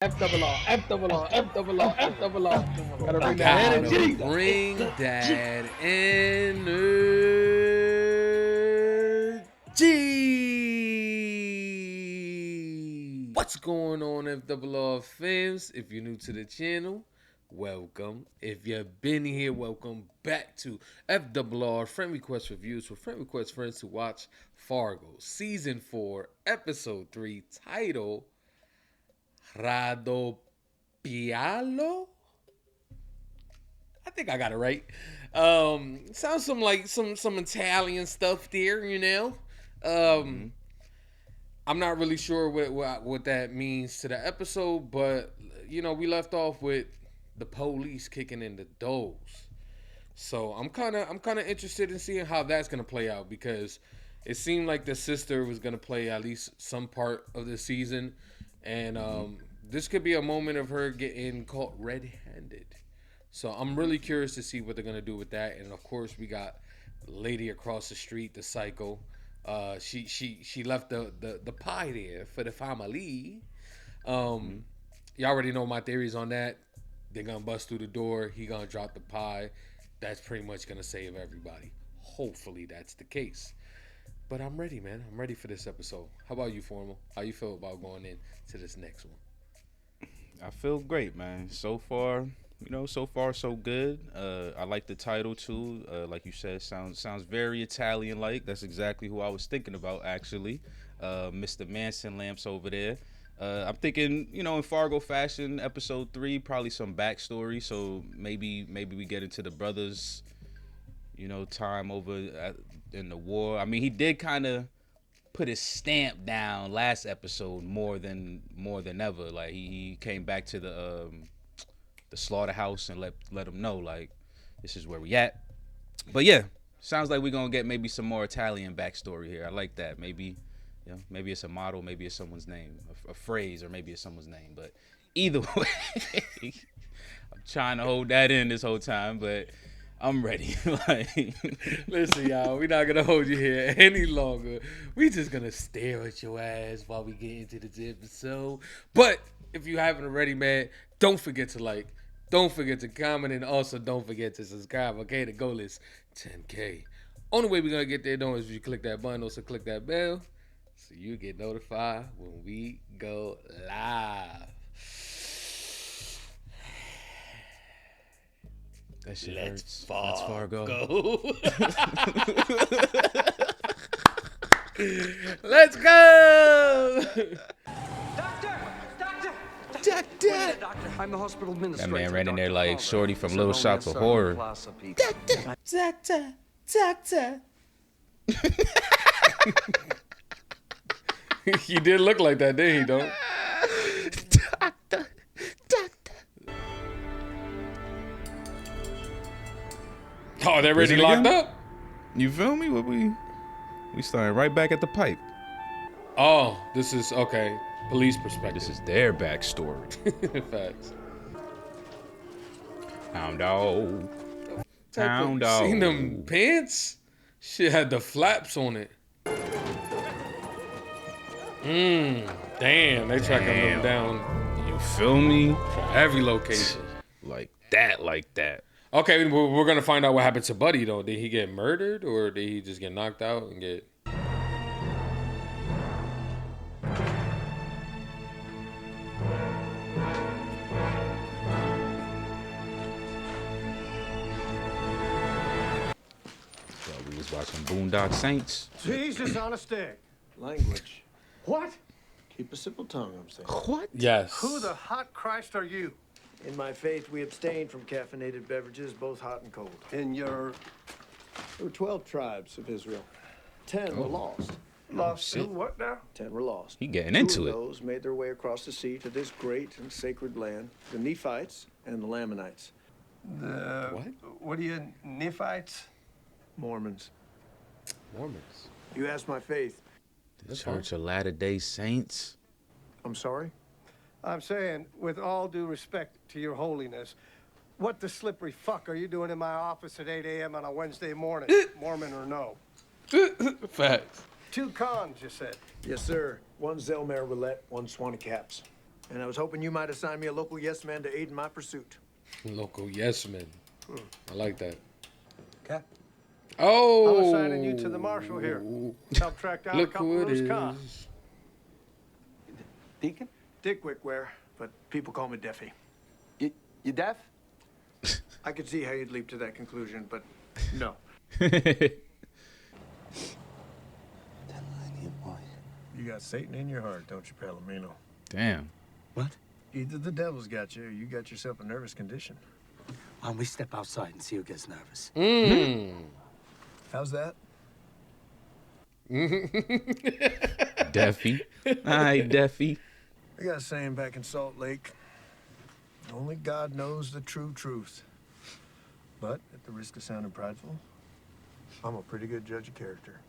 F double R, F double R, F double R, F double R. Gotta bring that Gotta energy. bring that energy. What's going on, FRR fans? If you're new to the channel, welcome. If you've been here, welcome back to FRR Friend Request Reviews for friend request friends to watch Fargo Season 4, Episode 3, title Raddoppiarlo. I think I got it right. Sounds some Italian stuff there, you know. I'm not really sure what that means to the episode, but you know, we left off with the police kicking in the doors. So I'm kind of interested in seeing how that's gonna play out, because it seemed like the sister was gonna play at least some part of the season, and this could be a moment of her getting caught red-handed. So I'm really curious to see what they're gonna do with that. And of course, we got lady across the street, the psycho. She left the pie there for the family. You already know my theories on that. They're gonna bust through the door. He gonna drop the pie. That's pretty much gonna save everybody. Hopefully that's the case. But I'm ready, man. I'm ready for this episode. How about you, Formal? How you feel about going into this next one? I feel great, man. So far, so far so good. I like the title too. Like you said, sounds very Italian-like. That's exactly who I was thinking about, actually. Mr. Manson lamps over there. I'm thinking, in Fargo fashion, episode 3, probably some backstory. So maybe we get into the brothers, time over in the war. I mean, he did kind of put his stamp down last episode more than ever. Like he came back to the slaughterhouse and let them know, like, this is where we at. But yeah, sounds like we're gonna get maybe some more Italian backstory here. I like that. Maybe it's a model, maybe it's someone's name, a phrase, or maybe it's someone's name. But either way, I'm trying to hold that in this whole time, but I'm ready. Listen, y'all, we're not gonna hold you here any longer. We just gonna stare at your ass while we get into this episode. But if you haven't already, man, don't forget to like, don't forget to comment, and also don't forget to subscribe. Okay, the goal is 10K. Only way we're gonna get there though is if you click that button. Also click that bell so you get notified when we go live. That shit Let's hurts. Fargo. Go. Let's go. Doctor! I'm the hospital administrator. That man ran in there Dr. like Fargo. Shorty from It's Little an Shop of old Horror. class of people. Doctor. He did look like that, didn't he, though? Doctor. Oh, they're already locked up? You feel me? We starting right back at the pipe. Oh, this is, okay, police perspective. This is their backstory. Facts. Hound dog. Hound dog. Seen them pants? Shit had the flaps on it. Damn, they tracking them down You feel me? from every location. Like that. Okay, we're gonna find out what happened to Buddy though. Did he get murdered, or did he just get knocked out and get? So we was watching Boondock Saints. Jesus on a stick. Language. What? Keep a simple tongue, I'm saying. What? Yes. Who the hot Christ are you? In my faith, we abstain from caffeinated beverages, both hot and cold. In your There were 12 tribes of Israel. 10 were lost. lost shit. who? What now? 10 were lost. He getting Two into of it. those made their way across the sea to this great and sacred land, the Nephites and the Lamanites. The What? What are you, Nephites? Mormons. Mormons. You asked my faith. The Church of Latter-day Saints. I'm sorry? I'm saying, with all due respect to your holiness, what the slippery fuck are you doing in my office at 8 a.m. on a Wednesday morning, Mormon or no? Facts. 2 cons, you said. Yes, sir. One Zelmare roulette, one Swanee caps. and I was hoping you might assign me a local yes man to aid in my pursuit. Local yes man. I like that. Cap. Oh. I'm assigning you to the marshal here. Help track down a Look couple who of it those is. cops. Deacon? Dick Wickware, but people call me Deffy. You deaf? I could see how you'd leap to that conclusion, but no. You got Satan in your heart, don't you, Palomino? Damn. What? Either the devil's got you or you got yourself a nervous condition. Why don't we step outside and see who gets nervous? How's that? Deffy. Hi, Deffy. I got a saying back in Salt Lake. Only God knows the true truth. But at the risk of sounding prideful, I'm a pretty good judge of character.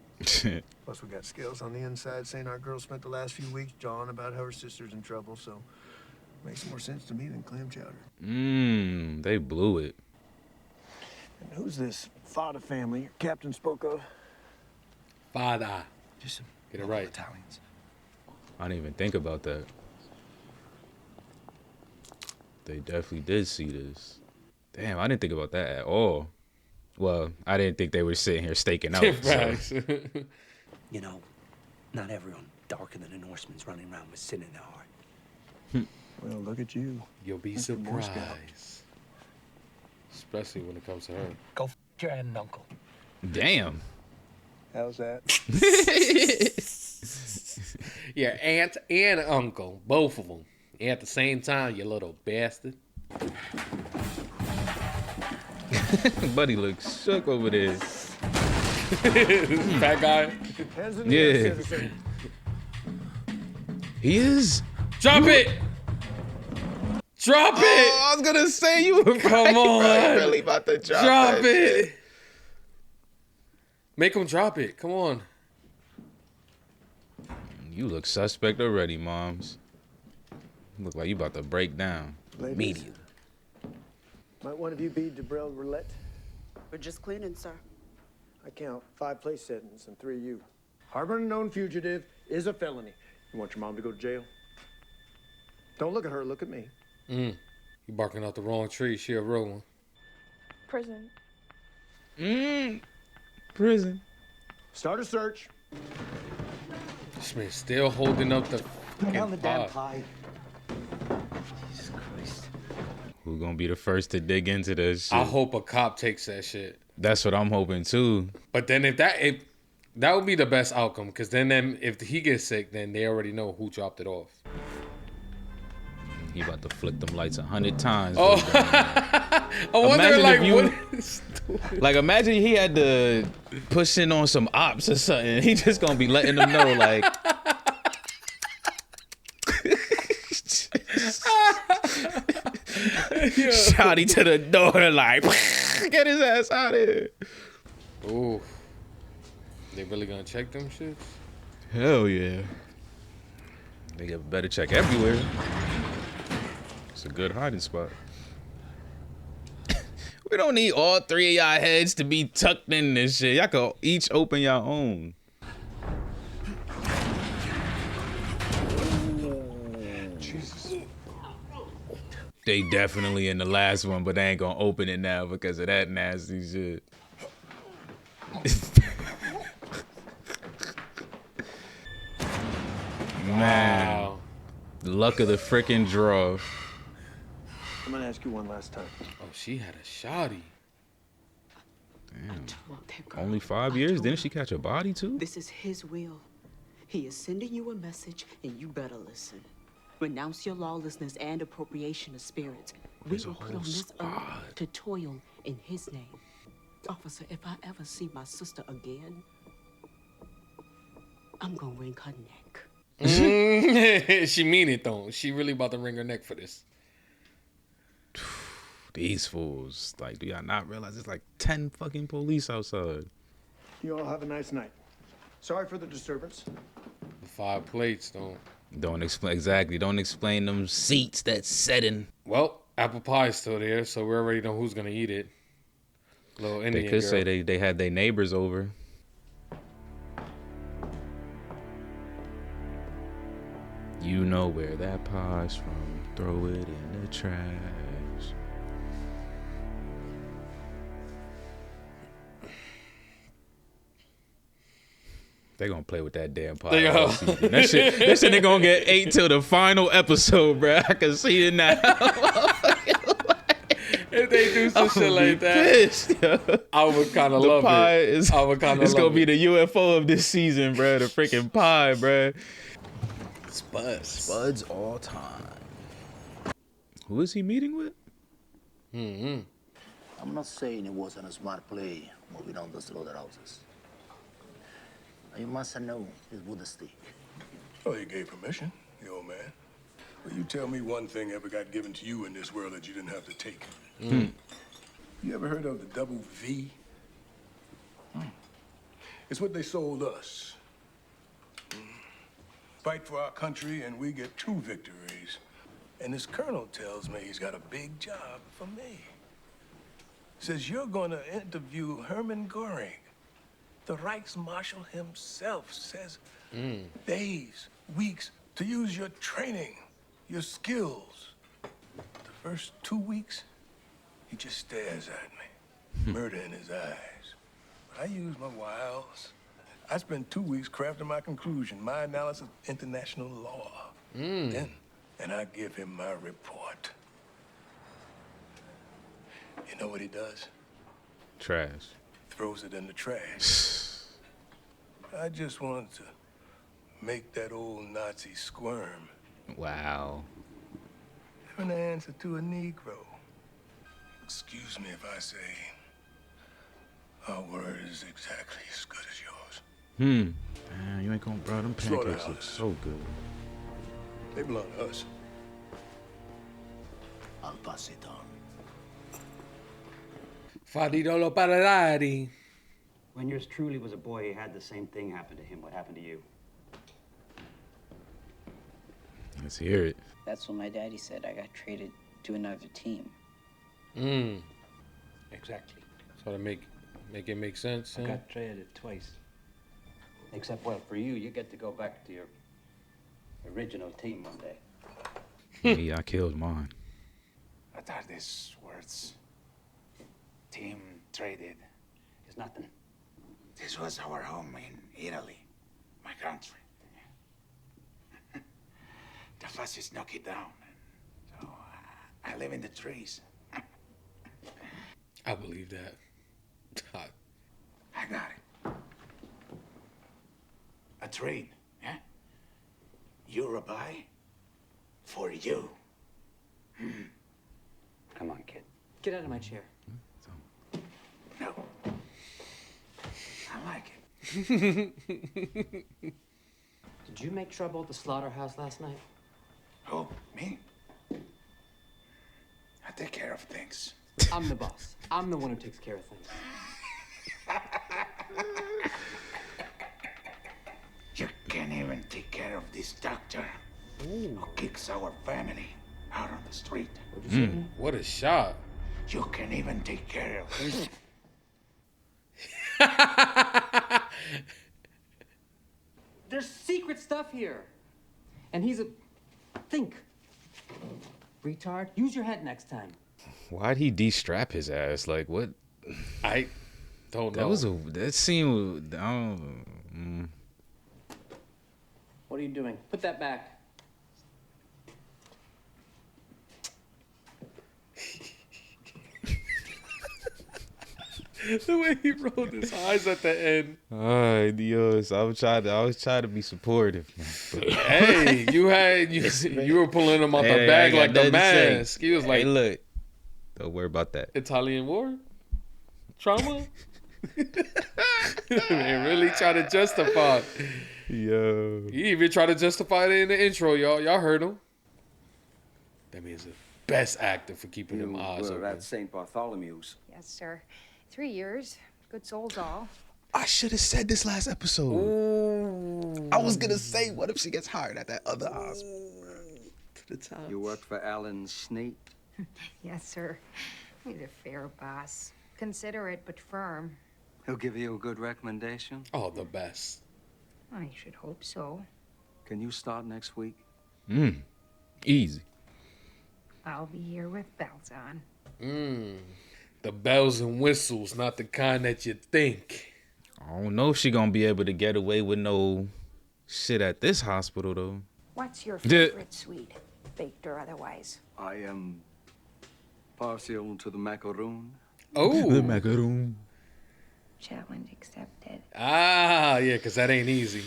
Plus, we got skills on the inside, saying our girl spent the last few weeks jawing about how her sister's in trouble, so makes more sense to me than clam chowder. They blew it. And who's this Fada family your captain spoke of? Father. Just some Get it right. Italians. I didn't even think about that. They definitely did see this. Damn, I didn't think about that at all. Well, I didn't think they were sitting here staking out. Facts. You know, not everyone darker than a Norseman's running around with sin in their heart. Well, look at you. You'll be That's the Boy Scout. surprised. Especially when it comes to her. Go f your aunt and uncle. Damn. How's that? Yeah, aunt and uncle, both of them. At the same time, you little bastard. Buddy looks shook over there. Fat guy. Hands in the air, Yeah. citizen. He is? Drop it! Drop it! I was gonna say you were Come on. really about to drop Drop that it! shit. Make him drop it. Come on. You look suspect already, moms. You look like you about to break down. Ladies, Medium. might one of you be Debrel Roulette? We're just cleaning, sir. I count 5 place settings and 3 you. Harboring a known fugitive is a felony. You want your mom to go to jail? Don't look at her, look at me. You barking out the wrong tree. She a real one. Prison. Prison. Start a search. This man still holding up the Put down the damn pot. pie. Jesus Christ. Who gonna be the first to dig into this shit? I hope a cop takes that shit. That's what I'm hoping too. But then if that would be the best outcome, because then if he gets sick, then they already know who dropped it off. He about to flick them lights 100 times. Oh, I wonder Imagine like if you- what is Like imagine he had to push in on some ops or something. He just gonna be letting them know like. Shouty to the door like, get his ass out of here. Ooh. They really gonna check them shits? Hell yeah. They get a better check everywhere. It's a good hiding spot. We don't need all 3 of y'all heads to be tucked in this shit. Y'all can each open your own. Jesus. They definitely in the last one, but they ain't gonna open it now because of that nasty shit. Man, Wow. luck of the frickin' draw. I'm gonna ask you one last time. Oh, she had a shotty. Damn. Well, that girl, Only 5 I years? told Didn't her, she catch a body too? This is his will. He is sending you a message, and you better listen. Renounce your lawlessness and appropriation of spirits. We There's a were put whole on this squad. earth to toil in his name. Officer, if I ever see my sister again, I'm gonna wring her neck. She mean it though. She really about to wring her neck for this. These fools. Like, do y'all not realize there's like 10 fucking police outside? You all have a nice night. Sorry for the disturbance. The 5 plates don't. Don't explain exactly. Don't explain them seats that's setting. Well, apple pie's still there, so we already know who's gonna eat it. Little Indian They could girl. say they had their neighbors over. You know where that pie's from. Throw it in the trash. They gonna play with that damn pie all season. That shit they gonna get 8 till the final episode, bro. I can see it now. If they do some shit like that, pissed, I would kind of love pie it. Is, I would kind of It's love gonna be it. the UFO of this season, bro. The freaking pie, bro. Spuds all time. Who is he meeting with? Mm-hmm. I'm not saying it wasn't a smart play moving on the slaughterhouses. You must have known it would stick. Oh, you gave permission, the old man. Well, you tell me one thing ever got given to you in this world that you didn't have to take. You ever heard of the double V? It's what they sold us. Fight for our country and we get 2 victories. And this colonel tells me he's got a big job for me. Says you're gonna interview Hermann Goring. The Reichsmarshal himself says days, weeks to use your training, your skills. The first 2 weeks, he just stares at me, murder in his eyes. But I use my wiles. I spent 2 weeks crafting my conclusion, my analysis of international law. Then I give him my report. You know what he does? Trash. Throws it in the trash. I just wanted to make that old Nazi squirm. Wow. Having an answer to a Negro. Excuse me if I say our word is exactly as good as yours. Man, you ain't gonna, bro. Them pancakes look Slaughterhouse. so good. They belong to us. I'll pass it on. Faridolo Paradari. When yours truly was a boy, he had the same thing happen to him. What happened to you? Let's hear it. That's what my daddy said. I got traded to another team. Exactly. So to make it make sense. I Huh? got traded twice. Except, well, for you, you get to go back to your original team one day. Me, I killed mine. What are these words? Team traded. It's nothing. This was our home in Italy, my country. The fascists knock it down. So I live in the trees. I believe that. I got it. A trade, yeah? You're a buy for you. Come on, kid. Get out of my chair. No. I like it. Did you make trouble at the slaughterhouse last night? Oh, me? I take care of things. I'm the boss. I'm the one who takes care of things. You can't even take care of this doctor who kicks our family out on the street. What a shot. You can't even take care of this. There's secret stuff here. And he's a... Think. Retard, use your head next time. Why'd he de-strap his ass? Like, what? I don't know. That scene was... I don't, What are you doing? Put that back. The way he rolled his eyes at the end. Ay, Dios. I was trying to be supportive, man. But Hey, you were pulling him out the bag like the mask. He was like, hey, look, don't worry about that. Italian war? Trauma? Man, really try to justify. Yo. He even tried to justify it in the intro, y'all. Y'all heard him. That means the best actor for keeping them eyes open. At St. Bartholomew's. Yes, sir. 3 years. Good souls all. I should have said this last episode. Ooh. I was gonna say, what if she gets hired at that other hospital? You worked for Alan Sneak? Yes, sir. He's a fair boss. Considerate but firm. He'll give you a good recommendation? Oh, the best. I should hope so. Can you start next week? Easy. I'll be here with bells on. The bells and whistles, not the kind that you think. I don't know if she gonna be able to get away with no shit at this hospital though. What's your favorite sweet, baked or otherwise? I am partial to the macaroon. Oh, The macaroon. Challenge accepted. Ah, yeah, because that ain't easy.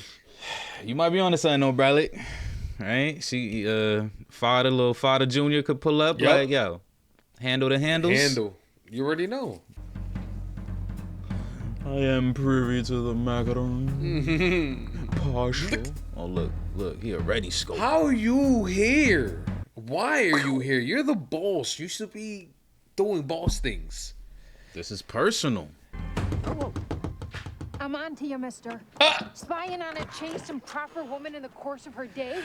You might be on to something though, Bradley. Right? She little Father Junior could pull up Yep. like, yo, handle the handles. Handle. You already know. I am privy to the macaroon. Partial. Oh look, he already scoped. How are you here? Why are you here? You're the boss. You should be doing boss things. This is personal. I'm on to you, mister. Spying on a chaste and proper woman in the course of her day?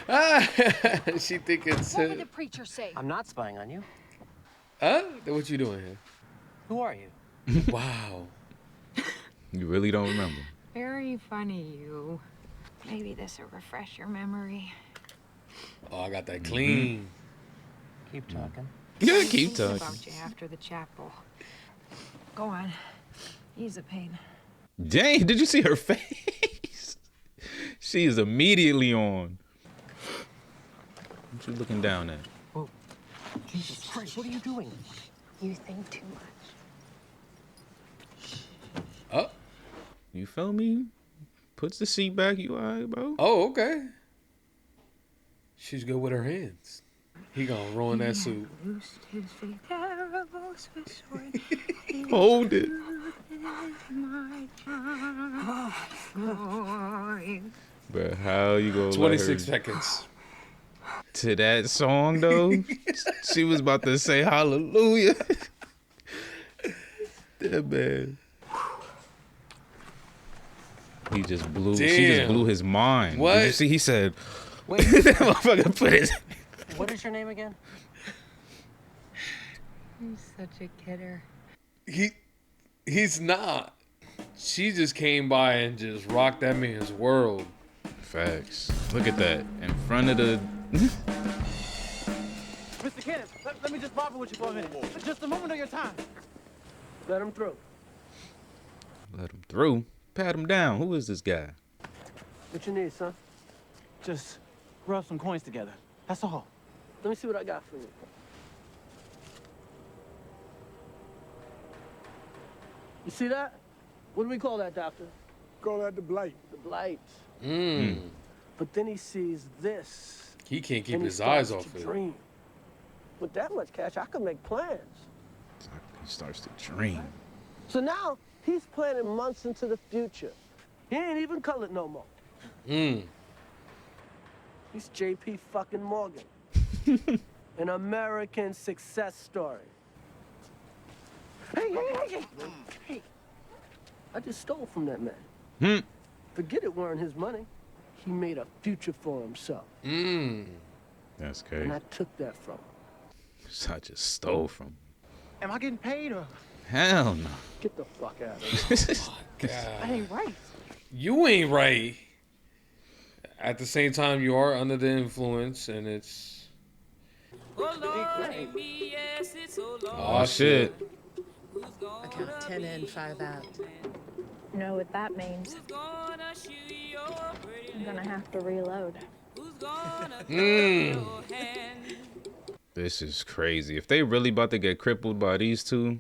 She think it's... What would the preacher say? I'm not spying on you. What you doing here? Who are you? Wow. You really don't remember. Very funny, you. Maybe this will refresh your memory. Oh, I got that clean. Keep talking. Yeah, keep Thinking talking. about you after the chapel. Go on. Ease the pain. Dang, did you see her face? She is immediately on. What you looking down at? Whoa. Jesus Christ, what are you doing? You think too much. Oh. You feel me? Puts the seat back. You all right, bro? Oh, okay. She's good with her hands. He gonna ruin that suit. Hold it. But how you gonna 26 seconds. To that song though? She was about to say hallelujah. That man. He just blew. Damn. She just blew his mind. What? Did you see? He said, Wait. that motherfucker put his. What is your name again? He's such a kidder. He's not. She just came by and just rocked that man's world. Facts. Look at that. In front of the. Mr. Kenneth, let me just bother with you for a minute. Just a moment of your time. Let him through. Let him through. Pat him down. Who is this guy? What you need, son? Just rub some coins together. That's all. Let me see what I got for you. You see that? What do we call that, doctor? Call that the blight. The blight. Mm. But then he sees this. He can't keep and he his eyes starts off to it. dream. With that much cash, I could make plans. He starts to dream. So now he's planning months into the future. He ain't even colored no more. Mm. He's JP fucking Morgan. An American success story. Hey. I just stole from that man. Forget it weren't his money. He made a future for himself. That's crazy. And I took that from him. So I just stole from him. Am I getting paid or? Hell no. Get the fuck out of here. God. I ain't right. You ain't right. At the same time, you are under the influence, and it's... Oh, shit. I count 10 in, 5 out. You know what that means? I'm gonna have to reload. This is crazy. If they really about to get crippled by these two,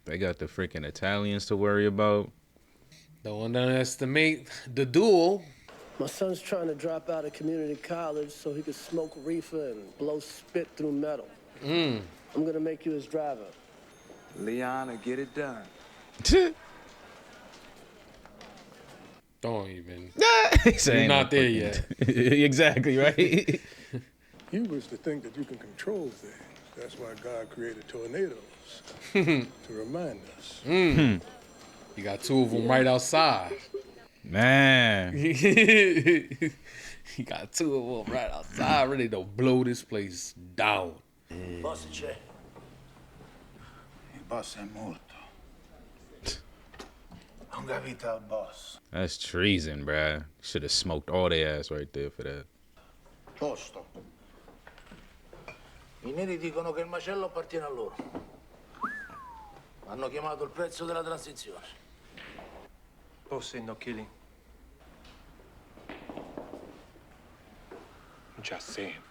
they got the freaking Italians to worry about. Don't underestimate the duel. My son's trying to drop out of community college so he could smoke reefer and blow spit through metal. I'm gonna make you his driver. Leon, get it done. Don't even. You're not there yet. Exactly, right? You wish to think that you can control things. That's why God created tornadoes. To remind us. You got two of them right outside. Man. He got two of them right outside, ready to blow this place down. Boss c'è. Il boss è morto. Non capita il boss. That's treason, bruh. Should have smoked all their ass right there for that. Posto. I neri dicono che il macello appartiene a loro. Hanno chiamato il prezzo della transizione. Boss say no killing. Just saying.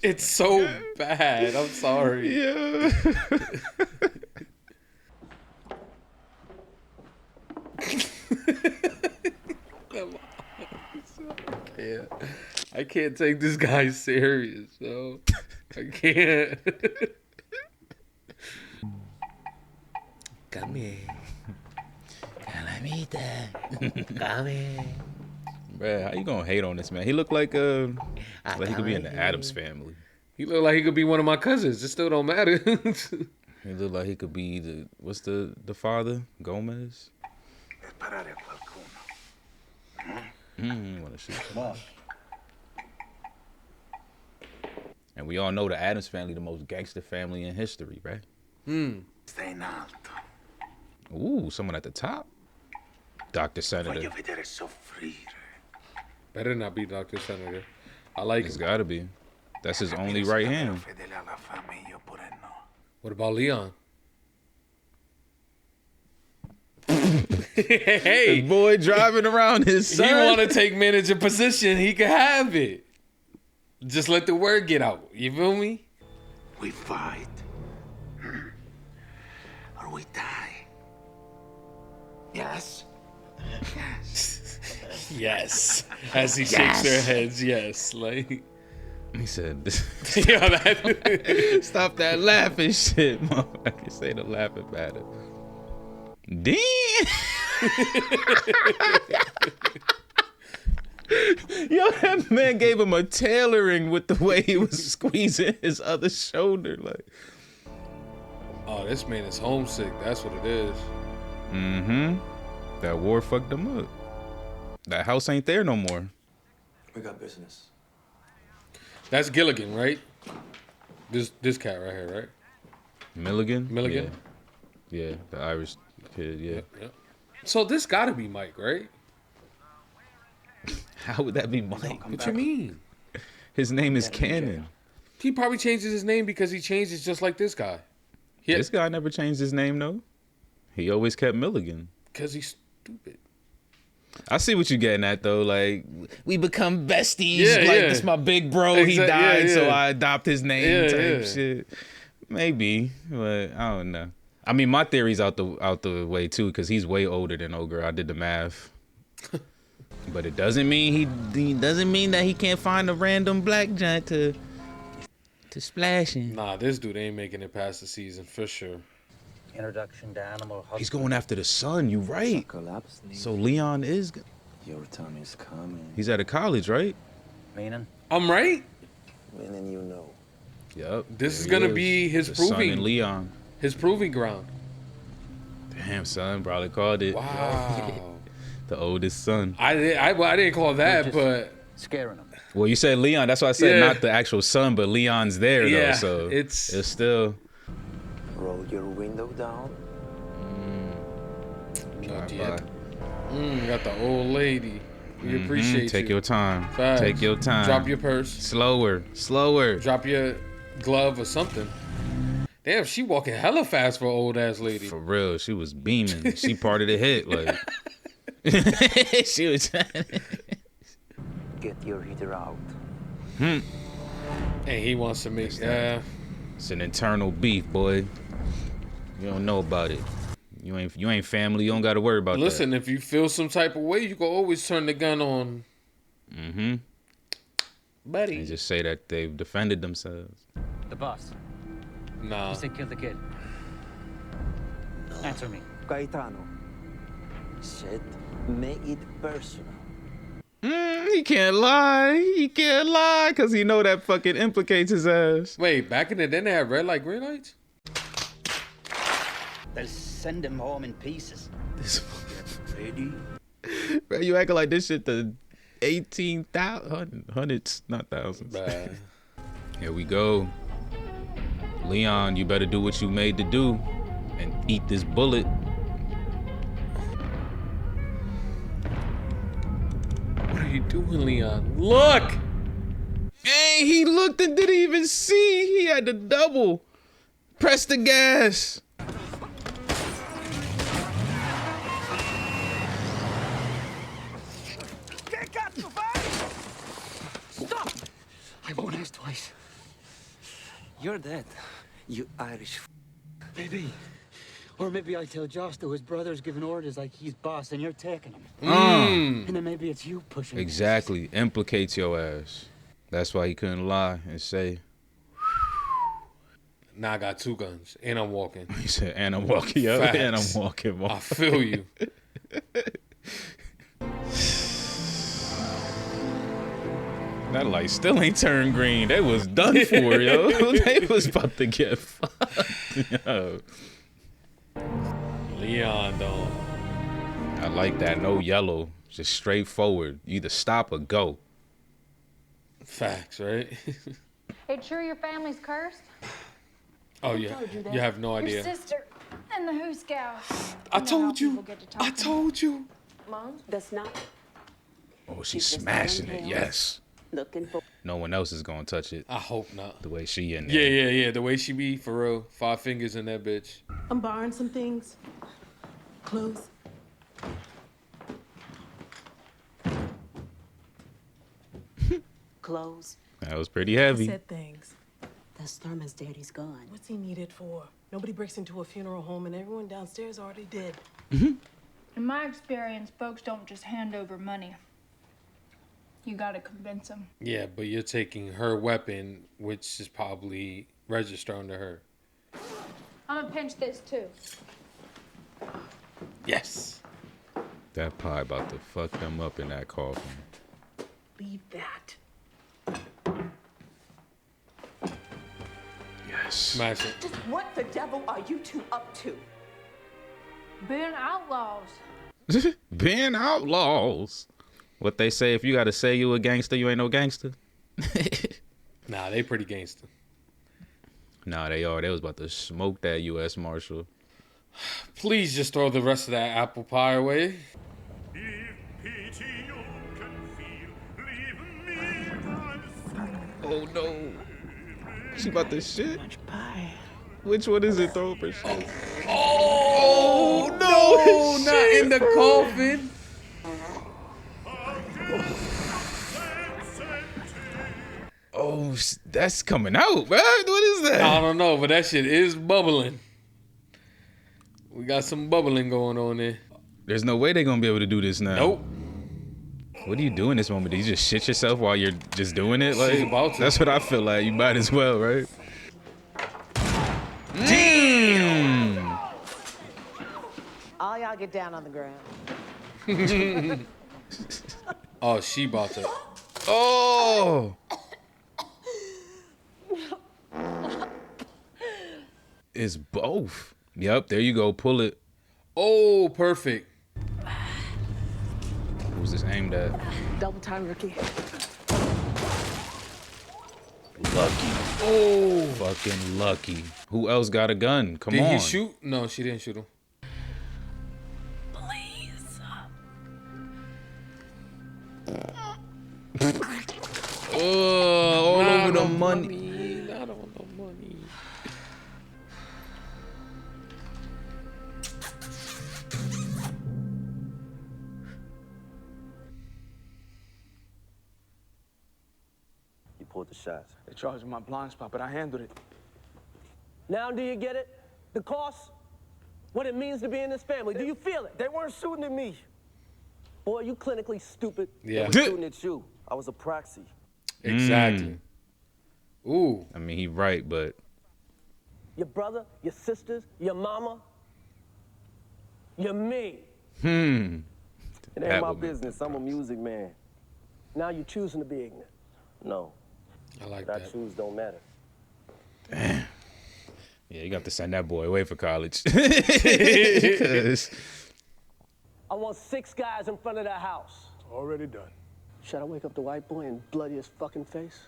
It's so bad. I'm sorry. Yeah. I can't take this guy serious, yo. I can't. Come here. Calamita. Come here. Man, how you gonna hate on this man? He look like he could be in the Addams Family. He look like he could be one of my cousins. It still don't matter. He look like he could be what's the father? Gomez? Sparare a qualcuno. Wanna shoot. And we all know the Addams Family, the most gangster family in history, right? Stai in alto. Ooh, someone at the top. Dr. Senator. Voglio vedere soffrire. Better not be Dr. Senator. I like It's him. gotta be. That's his only right hand. Fedele alla fame, io pure no. What about Leon? Hey, The boy driving around his son. he want to take manager position. He can have it. Just let the word get out. You feel me? We fight. Or we die. Yes? Yes. As he shakes their heads, yes. Like He said, yo, that stop that laughing shit, motherfucker. Say the laughing matter. Damn. Yo, that man gave him a tailoring with the way he was squeezing his other shoulder. Like, oh, this man is homesick. That's what it is. That war fucked him up. That house ain't there no more. We got business. That's Gilligan, right? This cat right here, right? Milligan? Milligan? Yeah, the Irish kid, yeah. Yep. So this gotta be Mike, right? How would that be Mike? What you mean? His name is Cannon. He probably changes his name because he changes just like this guy. This guy never changed his name, though. He always kept Milligan. Because he's stupid. I see what you're getting at, though. Like, we become besties. Yeah, like, yeah. this my big bro. He died, yeah. so I adopt his name type yeah. shit. Maybe, but I don't know. I mean, my theory's out the way, too, because he's way older than Ogre. I did the math. But it doesn't mean he doesn't mean that he can't find a random black giant to splash in. Nah, this dude ain't making it past the season for sure. Introduction to animal husbandry. He's going after the son. You right. So Leon is. Your time is coming. He's out of college, right? Meaning? I'm right. When you know. Yep. This is gonna be his the son proving and Leon. His proving ground. Damn, son, probably called it. Wow. The oldest son. I didn't call that, but scaring him. Well, you said Leon. That's why I said Yeah. not the actual son, but Leon's there Yeah, though. So it's still. Roll your window down. Got the old lady. We appreciate you. Take your time. Facts. Take your time. Drop your purse. Slower. Drop your glove or something. Damn, she walking hella fast for an old ass lady. For real, she was beaming. She part of the hit, like. She was. Get your heater out. And he wants to make. It's an internal beef, boy. You don't know about it. You ain't family. You don't got to worry about Listen, if you feel some type of way, you can always turn the gun on. that. Buddy. And just say that they've defended themselves. The boss. Nah. Who said kill the kid? Answer me. Gaetano said, make it personal. He can't lie. He can't lie because he know that fucking implicates his ass. Wait, back in the day, they had red light, green lights? They'll send him home in pieces. Ready? Bro, you acting like this shit the 18,000 hundreds, not thousands. Here we go. Leon, you better do what you made to do and eat this bullet. are you doing, Leon? Look! Dang, he looked and didn't even see. He had to double. Press the gas. Stop! I won't ask twice. You're dead, you Irish Maybe. Or maybe I tell Josh that his brother's giving orders like he's boss and you're taking him. And then maybe it's you pushing him. Exactly. Implicates your ass. That's why he couldn't lie and say. Now I got 2 guns and I'm walking. He said, and I'm walking up Facts. and I'm walking. I feel you. That light still ain't turned green. They was done for, yo. They was about to get fucked, yo. Leon, though. I like that. No yellow. Just straightforward. You either stop or go. Facts, right? Hey, sure your family's cursed? Oh, yeah. You have no idea. Your sister and the Who Scout. I told you. I told you. Mom, that's not. Oh, she's smashing it. Yes. Looking for. No one else is gonna touch it. I hope not. The way she in there. Yeah. The way she be, for real. 5 fingers in that bitch. I'm borrowing some things. Clothes. Clothes. That was pretty heavy. I said things. That's Thurman's daddy's gun. What's he needed for? Nobody breaks into a funeral home and everyone downstairs already dead. In my experience, folks don't just hand over money. You gotta convince them. Yeah, but you're taking her weapon, which is probably registered under her. I'm gonna pinch this too. Yes. That pie about to fuck them up in that coffin. Leave that. Yes. Smash it. Just what the devil are you two up to? Being outlaws. Being outlaws. What they say, if you gotta say you a gangster, you ain't no gangster. Nah, they pretty gangster. Nah, they are. They was about to smoke that U.S. Marshal. Please just throw the rest of that apple pie away. Oh no. She about to shit? Which one is it? Throw up her shit. Oh no! Not in the coffin. Oh, that's coming out, bro. What is that? I don't know, but that shit is bubbling. We got some bubbling going on there. There's no way they're gonna be able to do this now. Nope. What do you do in this moment? Do you just shit yourself while you're just doing it? Like, She's about to. That's what I feel like. You might as well, right? Damn. All y'all get down on the ground. Oh, she about to. Oh. It's both. Yep, there you go. Pull it. Oh, perfect. Who's this aimed at? Double time, rookie. Lucky. Oh, fucking lucky. Who else got a gun? Come on. Did he shoot? No, she didn't shoot him. Please. Oh, all over the money. I don't want no money. You pulled the shots. They charged me my blind spot, but I handled it. Now do you get it? The cost? What it means to be in this family? Do you feel it? They weren't shooting at me. Boy, you clinically stupid. Yeah. I was shooting at you. I was a proxy. Exactly. Ooh. I mean, he right, but Your brother, your sisters, your mama, you're me. It ain't That my woman. business. I'm a music man. Now you're choosing to be ignorant. No. I like What I that. choose don't matter. yeah, you got to send that boy away for college. 'Cause I want 6 guys in front of that house. Already done. Should I wake up the white boy and bloody his fucking face?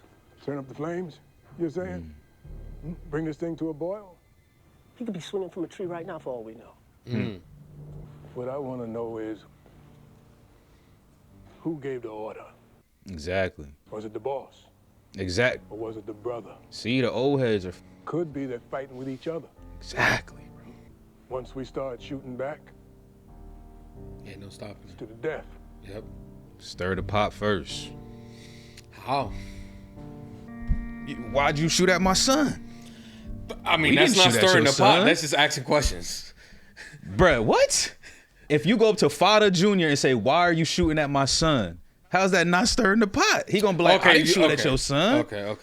Turn up the flames, you're saying? Bring this thing to a boil? He could be swinging from a tree right now for all we know. What I want to know is, Who gave the order? Exactly. Was it the boss? Exact. Or was it the brother? See, the old heads are. Could be they're fighting with each other. Exactly, bro. Once we start shooting back, Ain't no stopping it's it. to the death. Yep. Stir the pot first. How? Why'd you shoot at my son? I mean, We that's didn't not shoot at stirring your the pot. son. That's just asking questions. Bruh, what? If you go up to Fada Jr. and say, why are you shooting at my son? How's that not stirring the pot? He gonna be like, I didn't shoot at your son. Okay. I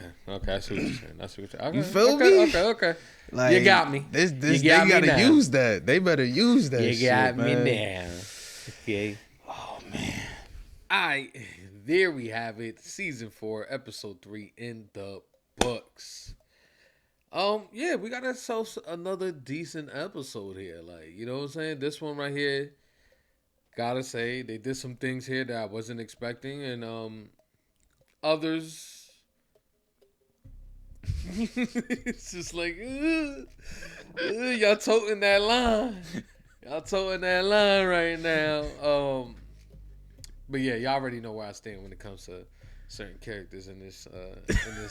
see what you're saying. Okay. You feel me? Okay. Like, you got me. This, you they got me gotta now. use that. They better use that You shit, got man. me now. Okay. Oh, man. All right. There we have it. Season 4, episode 3 in the books. Yeah, we got ourselves another decent episode here. Like, you know what I'm saying? This one right here, gotta say, they did some things here that I wasn't expecting, and others. It's just like, y'all toting that line. Y'all toting that line right now. But yeah, y'all already know where I stand when it comes to certain characters in this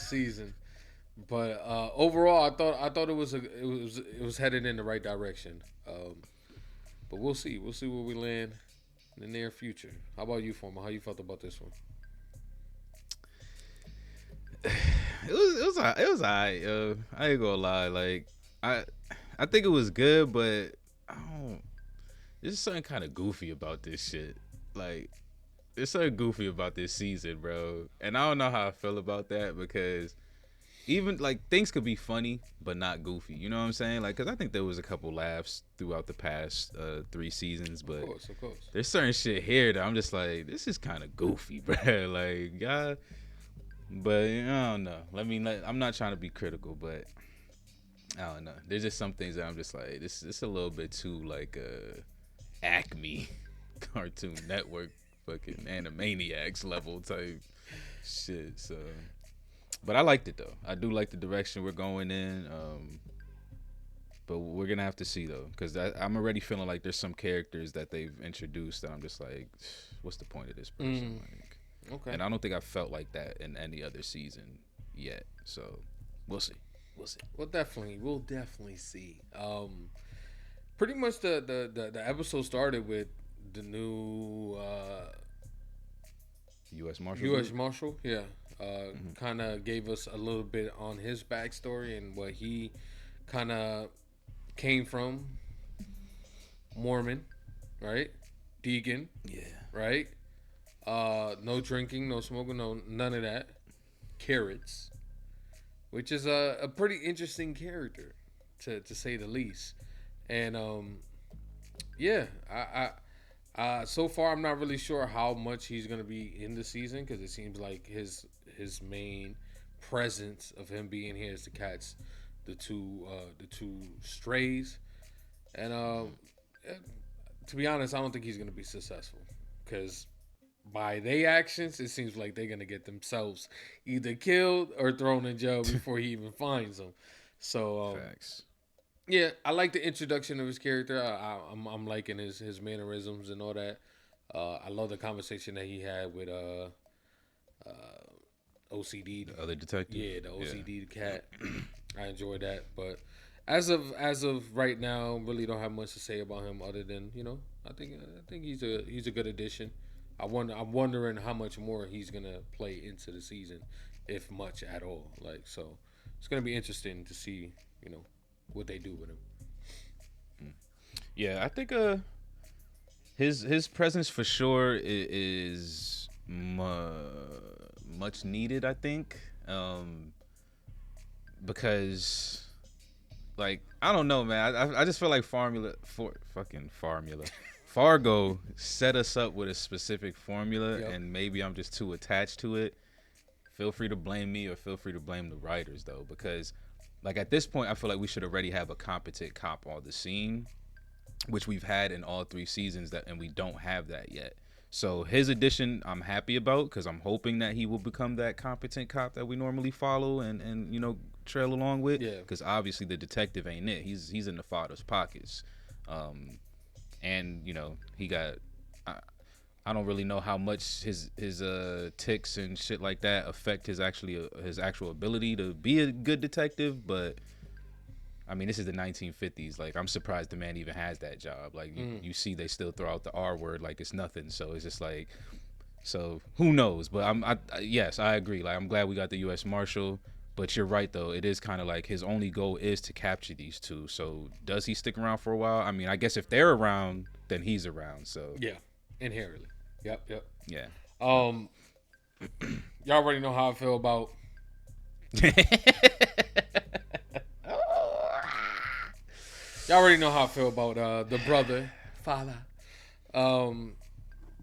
season. But overall, I thought it was headed in the right direction. But we'll see. We'll see where we land in the near future. How about you, Former? How you felt about this one? It was alright, yo. I ain't gonna lie. Like, I think it was good, but there's something kind of goofy about this shit. Like, there's something goofy about this season, bro. And I don't know how I feel about that, because even like things could be funny but not goofy. You know what I'm saying? Like, because I think there was a couple laughs throughout the past 3 seasons, but Of course. there's certain shit here that I'm just like, this is kind of goofy, bro. Like, yeah. But I don't know. I'm not trying to be critical, but I don't know. There's just some things that I'm just like, this is a little bit too like Acme Cartoon Network fucking Animaniacs level type shit. So, but I liked it though. I do like the direction we're going in. But we're gonna have to see though, because I'm already feeling like there's some characters that they've introduced that I'm just like, what's the point of this person? Like, Okay. and I don't think I felt like that in any other season yet. So we'll see. We'll definitely see. Pretty much the episode started with the new U.S. Marshal. U.S. Marshal, yeah. Kind of gave us a little bit on his backstory and what he kind of came from. Mormon, right? Deacon, yeah, right? No drinking, no smoking, none of that. Carrots, which is a pretty interesting character, to say the least. And yeah, I so far I'm not really sure how much he's gonna be in the season, because it seems like his main presence of him being here is to catch the two strays. And to be honest, I don't think he's gonna be successful, because by their actions, it seems like they're gonna get themselves either killed or thrown in jail before he even finds them. So facts. Yeah, I like the introduction of his character. I'm liking his mannerisms and all that. I love the conversation that he had with OCD, the other detective. Yeah, the OCD cat. I enjoyed that, but as of right now, really don't have much to say about him other than, I think he's a good addition. I'm wondering how much more he's gonna play into the season, if much at all. Like, so it's gonna be interesting to see, what they do with him. Yeah, I think his presence for sure is much needed. I think because, like, I don't know, man. I just feel like Fargo set us up with a specific formula, and maybe I'm just too attached to it. Feel free to blame me or feel free to blame the writers, though, because, like, at this point, I feel like we should already have a competent cop on the scene, which we've had in all 3 seasons, and we don't have that yet. So his addition, I'm happy about, because I'm hoping that he will become that competent cop that we normally follow and trail along with. Yeah. Because obviously the detective ain't it. He's in the father's pockets. And he got, I don't really know how much his tics and shit like that affect his actual ability to be a good detective. But I mean, this is the 1950s. Like, I'm surprised the man even has that job. Like, you see, they still throw out the R word like it's nothing. So it's just like, so who knows? But yes, I agree. Like, I'm glad we got the U.S. Marshal. But you're right, though. It is kind of like his only goal is to capture these two. So does he stick around for a while? I mean, I guess if they're around, then he's around. So yeah, inherently. Yep. Yeah. Y'all already know how I feel about. Y'all already know how I feel about the brother, father.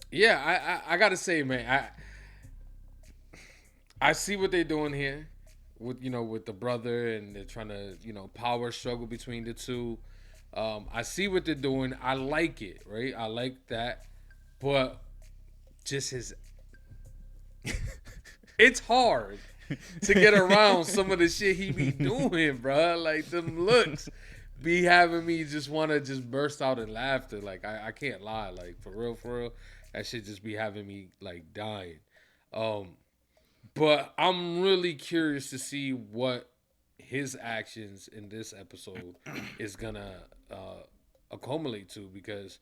Yeah, I gotta say, man, I see what they're doing here with with the brother, and they're trying to power struggle between the two. I see what they're doing. I like it, right? I like that, but just it's hard to get around some of the shit he be doing, bro. Like, them looks be having me just want to just burst out in laughter. Like, I can't lie. Like, for real, that shit just be having me like dying. But I'm really curious to see what his actions in this episode is gonna accumulate to, because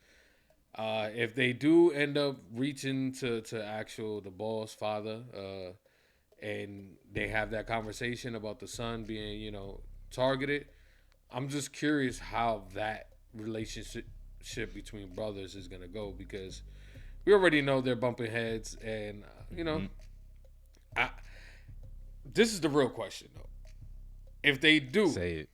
if they do end up reaching to the boss father, and they have that conversation about the son being targeted, I'm just curious how that relationship between brothers is gonna go, because we already know they're bumping heads, and this is the real question though. If they do, say it,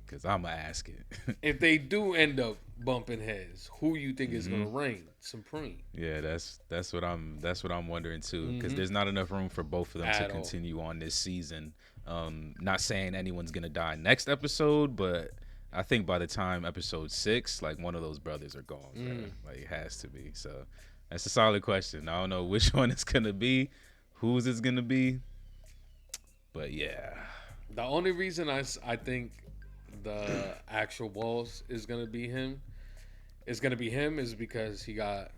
because I'ma ask it. If they do end up bumping heads, who you think is gonna reign supreme? Yeah, that's what I'm wondering too, because there's not enough room for both of them to continue on this season. Not saying anyone's gonna die next episode, but I think by the time episode 6, like, one of those brothers are gone. Bro. Like, it has to be. So that's a solid question. I don't know which one it's gonna be, whose it's gonna be, but yeah. The only reason I think the actual boss is gonna be him is because he got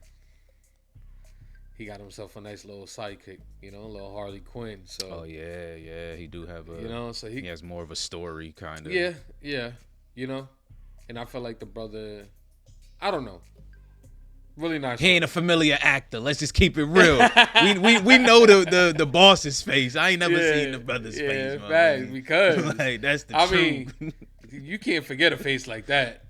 himself a nice little sidekick, a little Harley Quinn. So he do have a so he has more of a story kind of. Yeah, and I feel like the brother, I don't know, really not He sure. ain't a familiar actor. Let's just keep it real. we know the boss's face. I ain't never seen the brother's face. Fact, because like, that's the I truth. mean, you can't forget a face like that.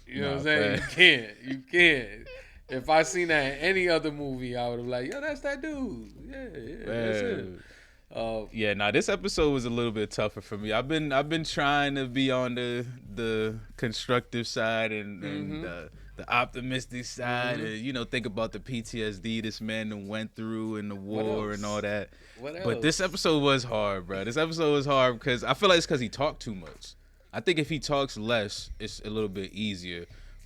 You know what I'm saying? You can't. If I seen that in any other movie, I would have like, yo, that's that dude. Yeah, that's it. This episode was a little bit tougher for me. I've been trying to be on the constructive side and the optimistic side, and think about the PTSD this man went through in the war and all that. What else? But this episode was hard, bro. This episode was hard because I feel like it's because he talked too much. I think if he talks less, it's a little bit easier.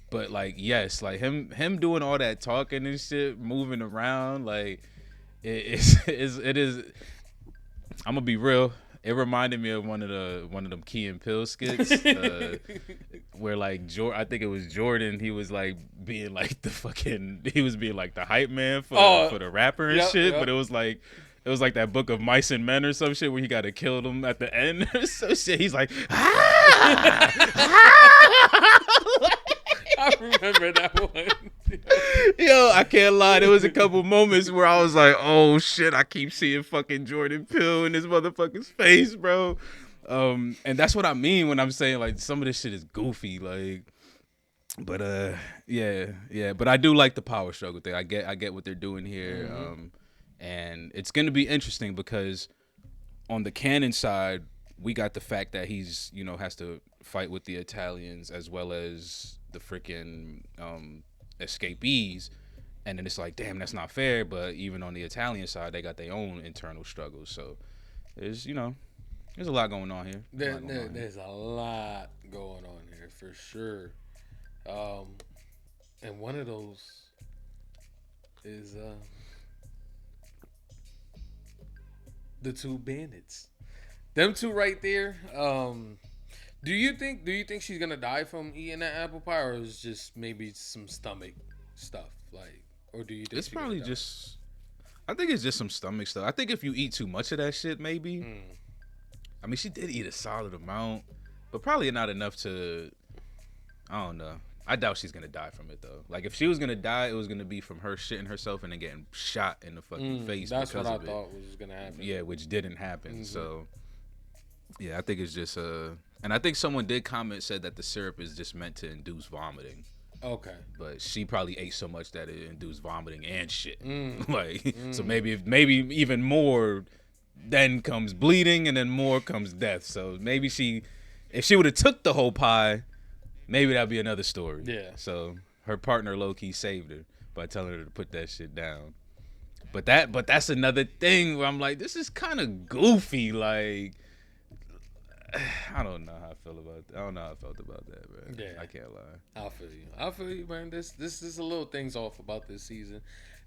But like, yes, like him doing all that talking and shit, moving around, like it is. I'm gonna be real. It reminded me of one of them Key and Peele skits where like I think it was Jordan. He was like being like the hype man for the rapper and shit. But it was like that book of Mice and Men or some shit where he got to kill them at the end or some shit. He's like, I remember that one. Yo, I can't lie. There was a couple moments where I was like, oh shit, I keep seeing fucking Jordan Peele in this motherfucker's face, bro. And that's what I mean when I'm saying like some of this shit is goofy, like. But yeah. But I do like the power struggle thing. I get what they're doing here. And it's gonna be interesting because on the canon side, we got the fact that he's has to fight with the Italians as well as the freaking escapees, and then it's like, damn, that's not fair. But even on the Italian side, they got their own internal struggles. So there's a lot going on here. There's a lot going on here for sure. And one of those is the two bandits. Them two right there. Do you think she's gonna die from eating that apple pie, or is just maybe some stomach stuff? Like, Or do you think It's probably just. I think it's just some stomach stuff. I think if you eat too much of that shit, maybe. I mean, she did eat a solid amount, but probably not enough to. I don't know. I doubt she's gonna die from it though. Like if she was gonna die, it was gonna be from her shitting herself and then getting shot in the fucking face. That's because what I of it. thought was gonna happen. Yeah, which didn't happen. So, yeah, I think it's just and I think someone did said that the syrup is just meant to induce vomiting. Okay. But she probably ate so much that it induced vomiting and shit. Like, so Mm. maybe even more, then comes bleeding and then more comes death. So maybe if she would have took the whole pie, maybe that'd be another story. Yeah. So her partner low-key saved her by telling her to put that shit down. But that's another thing where I'm like, this is kind of goofy. Like, I don't know how I feel about that. I don't know how I felt about that, man. Yeah. I can't lie. I feel you, man. This is a little things off about this season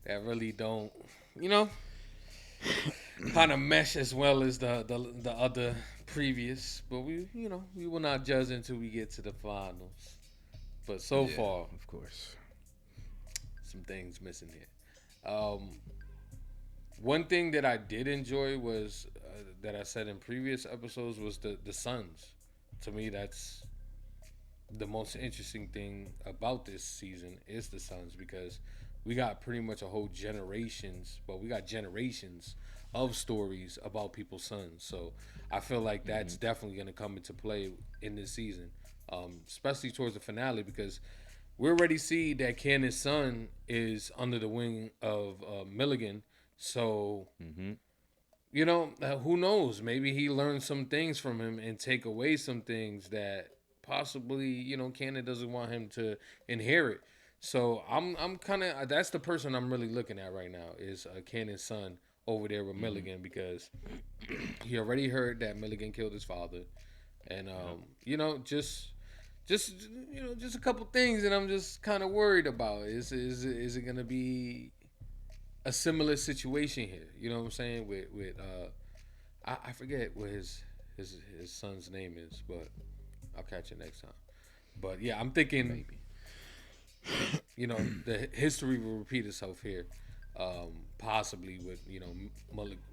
that really don't, kind of mesh as well as the other previous. But we will not judge until we get to the finals. But so far, of course, some things missing here. One thing that I did enjoy was that I said in previous episodes was the Suns. To me, that's the most interesting thing about this season is the Suns, because we got pretty much a whole generations of stories about people's sons. So I feel like that's definitely going to come into play in this season, especially towards the finale, because we already see that Cannon's son is under the wing of Milligan. So, who knows? Maybe he learned some things from him and take away some things that possibly, Cannon doesn't want him to inherit. So I'm kind of, that's the person I'm really looking at right now is Cannon's son over there with Milligan, because he already heard that Milligan killed his father. And, just a couple things that I'm just kind of worried about. Is it going to be a similar situation here? You know what I'm saying? With I forget what his son's name is, but I'll catch it next time. But yeah, I'm thinking maybe the history will repeat itself here, possibly with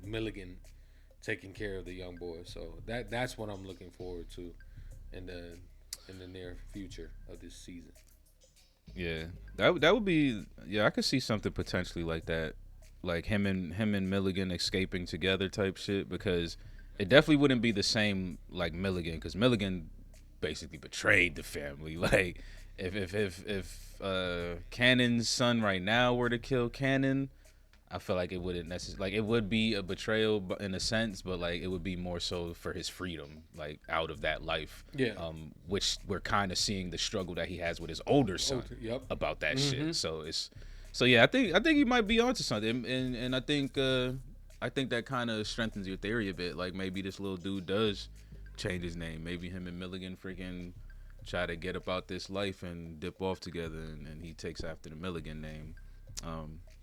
Milligan taking care of the young boy. So that's what I'm looking forward to in the near future of this season. Yeah, that would be. Yeah, I could see something potentially like that, like him and Milligan escaping together type shit, because it definitely wouldn't be the same like Milligan, because Milligan basically betrayed the family. Like if Cannon's son right now were to kill Cannon, I feel like it wouldn't necessarily, like, it would be a betrayal in a sense, but like it would be more so for his freedom, like out of that life. Yeah. Which we're kind of seeing the struggle that he has with his older son about that shit. So yeah, I think he might be onto something, and I think that kind of strengthens your theory a bit. Like maybe this little dude does change his name. Maybe him and Milligan freaking try to get about this life and dip off together, and he takes after the Milligan name.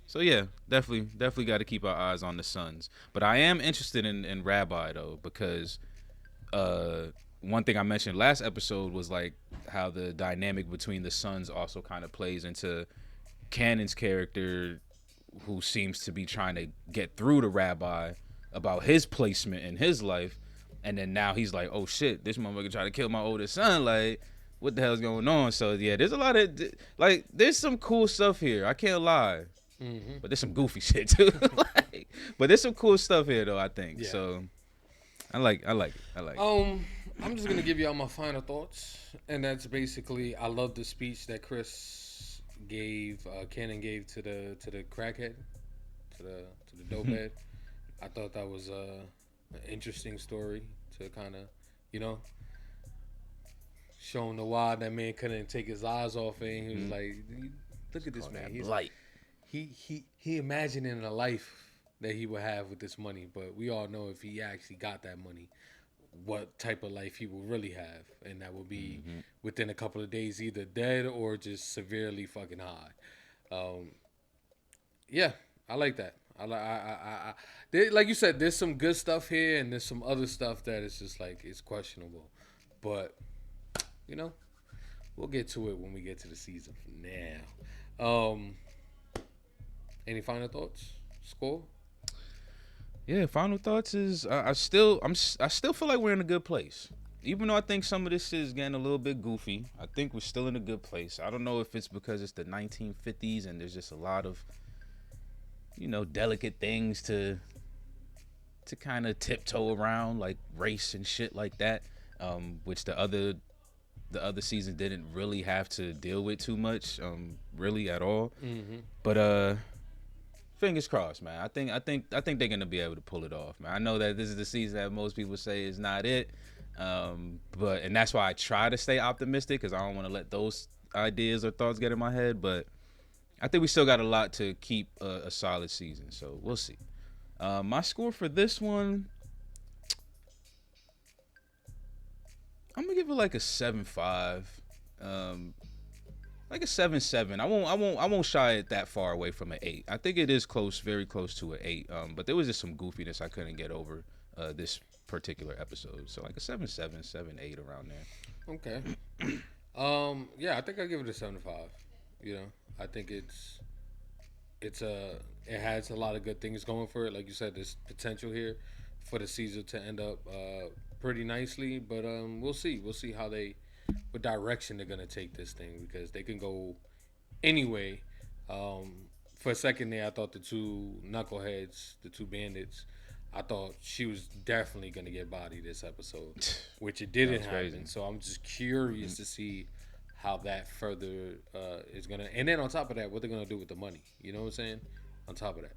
So yeah, definitely got to keep our eyes on the Suns. But I am interested in Rabbi though, because one thing I mentioned last episode was like how the dynamic between the Suns also kind of plays into Cannon's character, who seems to be trying to get through to Rabbi about his placement in his life, and then now he's like, oh shit, this motherfucker tried to kill my oldest son, like what the hell's going on? So yeah, there's a lot of there's some cool stuff here, I can't lie. But there's some goofy shit too. But there's some cool stuff here though, I think. Yeah. So I like it. I'm just gonna give y'all my final thoughts, and that's basically, I love the speech that Cannon gave to the crackhead, to the dope head. I thought that was an interesting story to kind of, showing the why that man couldn't take his eyes off it. And he was like, look at this man. He's light. He imagining a life that he would have with this money, but we all know if he actually got that money, what type of life he will really have, and that will be within a couple of days either dead or just severely fucking high. Yeah, I like that. Like you said, there's some good stuff here, and there's some other stuff that is just like it's questionable, but we'll get to it when we get to the season. Now, Any final thoughts? Score? Yeah, final thoughts is I still feel like we're in a good place. Even though I think some of this shit is getting a little bit goofy, I think we're still in a good place. I don't know if it's because it's the 1950s and there's just a lot of, delicate things to kind of tiptoe around, like race and shit like that, which the other season didn't really have to deal with too much, really at all. Mm-hmm. But fingers crossed, man. I think they're gonna be able to pull it off, man. I know that this is the season that most people say is not it, and that's why I try to stay optimistic, because I don't want to let those ideas or thoughts get in my head. But I think we still got a lot to keep a solid season, so we'll see. My score for this one, I'm gonna give it like a 7.5, like a 7.7. I won't shy it that far away from an 8. I think it is close, very close to an 8. But there was just some goofiness I couldn't get over this particular episode. So like a 7.7, 7.8 around there. Okay. Yeah, I think I give it a 7.5. I think it has a lot of good things going for it. Like you said, there's potential here for the season to end up pretty nicely. But we'll see. We'll see what direction they're gonna take this thing, because they can go anyway. For a second there, I thought the two knuckleheads, the two bandits, I thought she was definitely gonna get bodied this episode, which it didn't happen. Crazy. So I'm just curious to see how that further is gonna. And then on top of that, what they're gonna do with the money. You know what I'm saying? On top of that,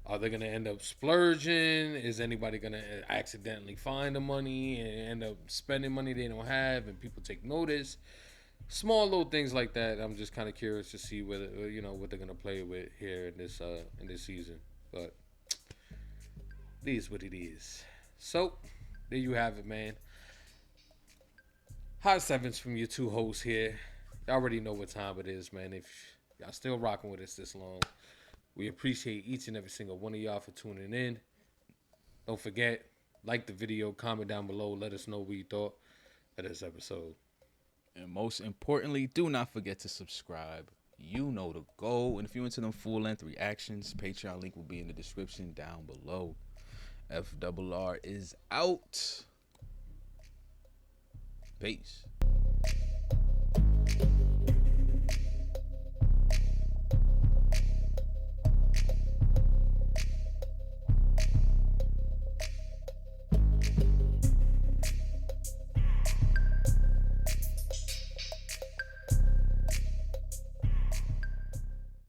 are they gonna end up splurging? Is anybody gonna accidentally find the money and end up spending money they don't have, and people take notice? Small little things like that. I'm just kind of curious to see whether what they're gonna play with here in this season. But it is what it is. So there you have it, man. Hot sevens from your two hosts here. Y'all already know what time it is, man. If y'all still rocking with us this long, we appreciate each and every single one of y'all for tuning in. Don't forget, like the video, comment down below, let us know what you thought of this episode. And most importantly, do not forget to subscribe. You know the goal. And if you're into them full-length reactions, Patreon link will be in the description down below. FRR is out. Peace.